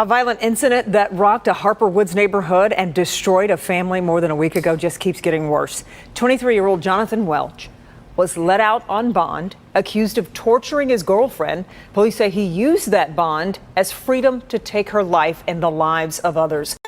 A violent incident that rocked a Harper Woods neighborhood and destroyed a family more than a week ago just keeps getting worse. 23-year-old Johnathan Welch was let out on bond, accused of torturing his girlfriend. Police say he used that bond as freedom to take her life and the lives of others.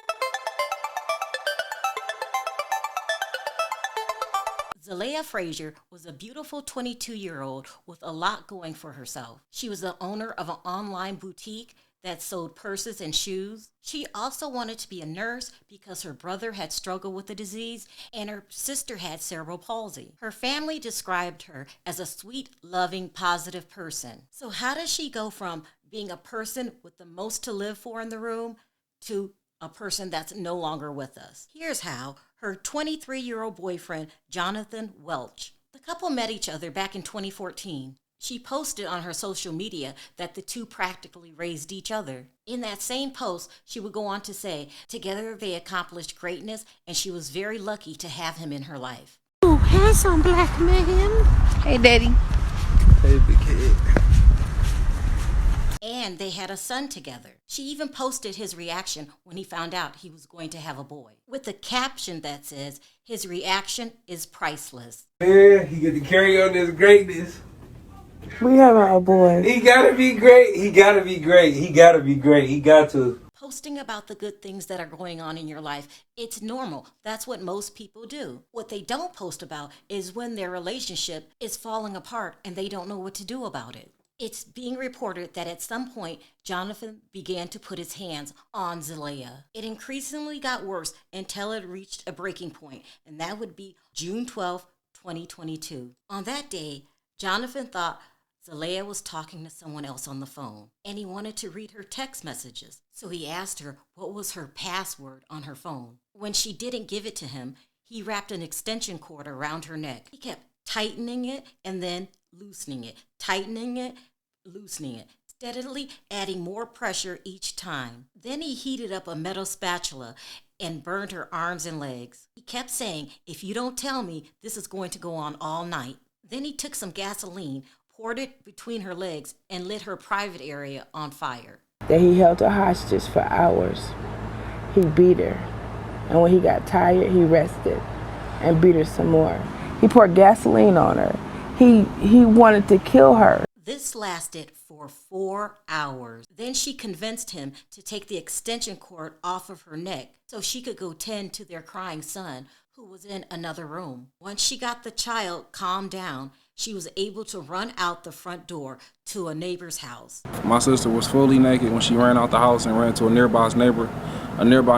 Zlayiah Frazier was a beautiful 22-year-old with a lot going for herself. She was the owner of an online boutique that sold purses and shoes. She also wanted to be a nurse because her brother had struggled with the disease and her sister had cerebral palsy. Her family described her as a sweet, loving, positive person. So how does she go from being a person with the most to live for in the room to a person that's no longer with us? Here's how. Her 23-year-old boyfriend, Johnathan Welch. The couple met each other back in 2014. She posted on her social media that the two practically raised each other. In that same post, she would go on to say, together they accomplished greatness, and she was very lucky to have him in her life. Oh, handsome black man. Hey, Daddy. Hey, big kid. And they had a son together. She even posted his reaction when he found out he was going to have a boy, with a caption that says, his reaction is priceless. Man, he get to carry on this greatness. We have a boy. He gotta be great. He gotta be great. He gotta be great. He got to. Posting about the good things that are going on in your life, it's normal. That's what most people do. What they don't post about is when their relationship is falling apart and they don't know what to do about it. It's being reported that at some point, Johnathan began to put his hands on Zlayiah. It increasingly got worse until it reached a breaking point, and that would be June 12, 2022. On that day, Johnathan thought Zlayiah was talking to someone else on the phone, and he wanted to read her text messages. So he asked her what was her password on her phone. When she didn't give it to him, he wrapped an extension cord around her neck. He kept tightening it and then loosening it, tightening it, loosening it, steadily adding more pressure each time. Then he heated up a metal spatula and burned her arms and legs. He kept saying, if you don't tell me, this is going to go on all night. Then he took some gasoline, poured it between her legs, and lit her private area on fire. That he held her hostage for hours. He beat her. And when he got tired, he rested and beat her some more. He poured gasoline on her. He wanted to kill her. This lasted for 4 hours. Then she convinced him to take the extension cord off of her neck so she could go tend to their crying son, who was in another room. Once she got the child calmed down, she was able to run out the front door to a neighbor's house. My sister was fully naked when she ran out the house and ran to a nearby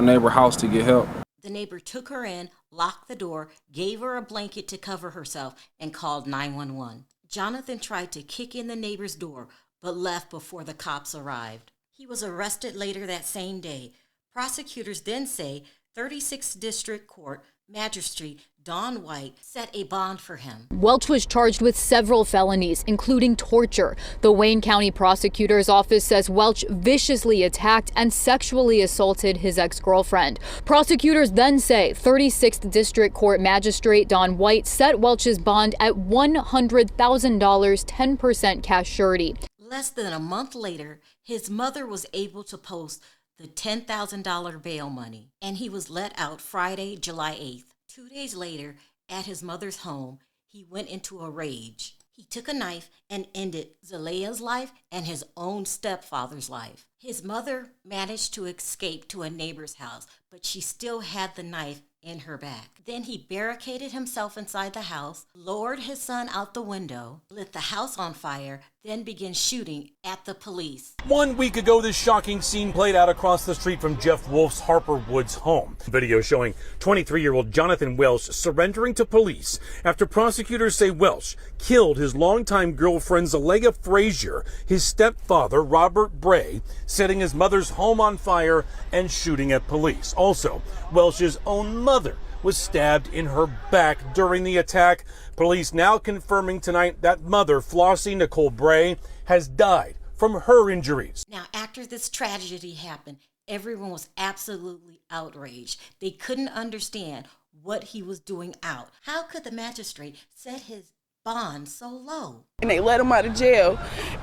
neighbor house to get help. The neighbor took her in, locked the door, gave her a blanket to cover herself, and called 911. Johnathan tried to kick in the neighbor's door, but left before the cops arrived. He was arrested later that same day. Prosecutors then say 36th District Court Magistrate Dawn White set a bond for him. Welch was charged with several felonies, including torture. The Wayne County Prosecutor's Office says Welch viciously attacked and sexually assaulted his ex-girlfriend. Prosecutors then say 36th District Court Magistrate Dawn White set Welch's bond at $100,000, 10% cash surety. Less than a month later, his mother was able to post the $10,000 bail money, and he was let out Friday, July 8th. 2 days later, at his mother's home, he went into a rage. He took a knife and ended Zlayiah's life and his own stepfather's life. His mother managed to escape to a neighbor's house, but she still had the knife in her back. Then he barricaded himself inside the house, lowered his son out the window, lit the house on fire, then began shooting at the police. 1 week ago, this shocking scene played out across the street from Jeff Wolf's Harper Woods home. Video showing 23-year-old Johnathan Welch surrendering to police after prosecutors say Welch killed his longtime girlfriend Zlayiah Frazier, his stepfather Robert Bray, setting his mother's home on fire and shooting at police. Also, Welch's own mother was stabbed in her back during the attack. Police now confirming tonight that mother, Flossie Nicole Bray, has died from her injuries. Now, after this tragedy happened, everyone was absolutely outraged. They couldn't understand what he was doing out. How could the magistrate set his bond so low? And they let him out of jail.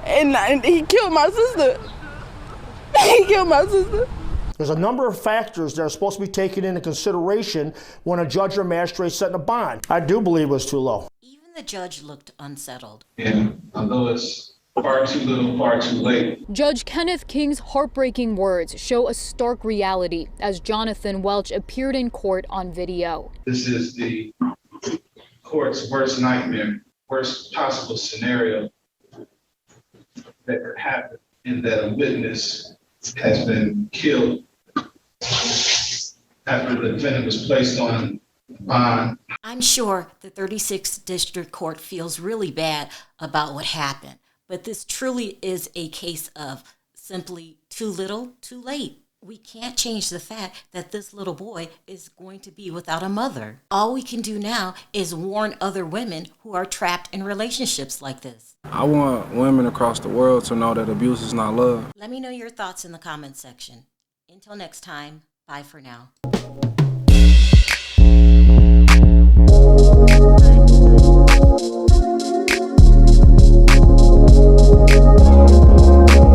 And he killed my sister. He killed my sister. There's a number of factors that are supposed to be taken into consideration when a judge or magistrate setting a bond. I do believe it was too low. Even the judge looked unsettled. And although it's far too little, far too late. Judge Kenneth King's heartbreaking words show a stark reality as Johnathan Welch appeared in court on video. This is the court's worst nightmare, worst possible scenario that could happen, and that a witness has been killed after the defendant was placed on bond. I'm sure the 36th District Court feels really bad about what happened, but this truly is a case of simply too little, too late. We can't change the fact that this little boy is going to be without a mother. All we can do now is warn other women who are trapped in relationships like this. I want women across the world to know that abuse is not love. Let me know your thoughts in the comments section. Until next time, bye for now.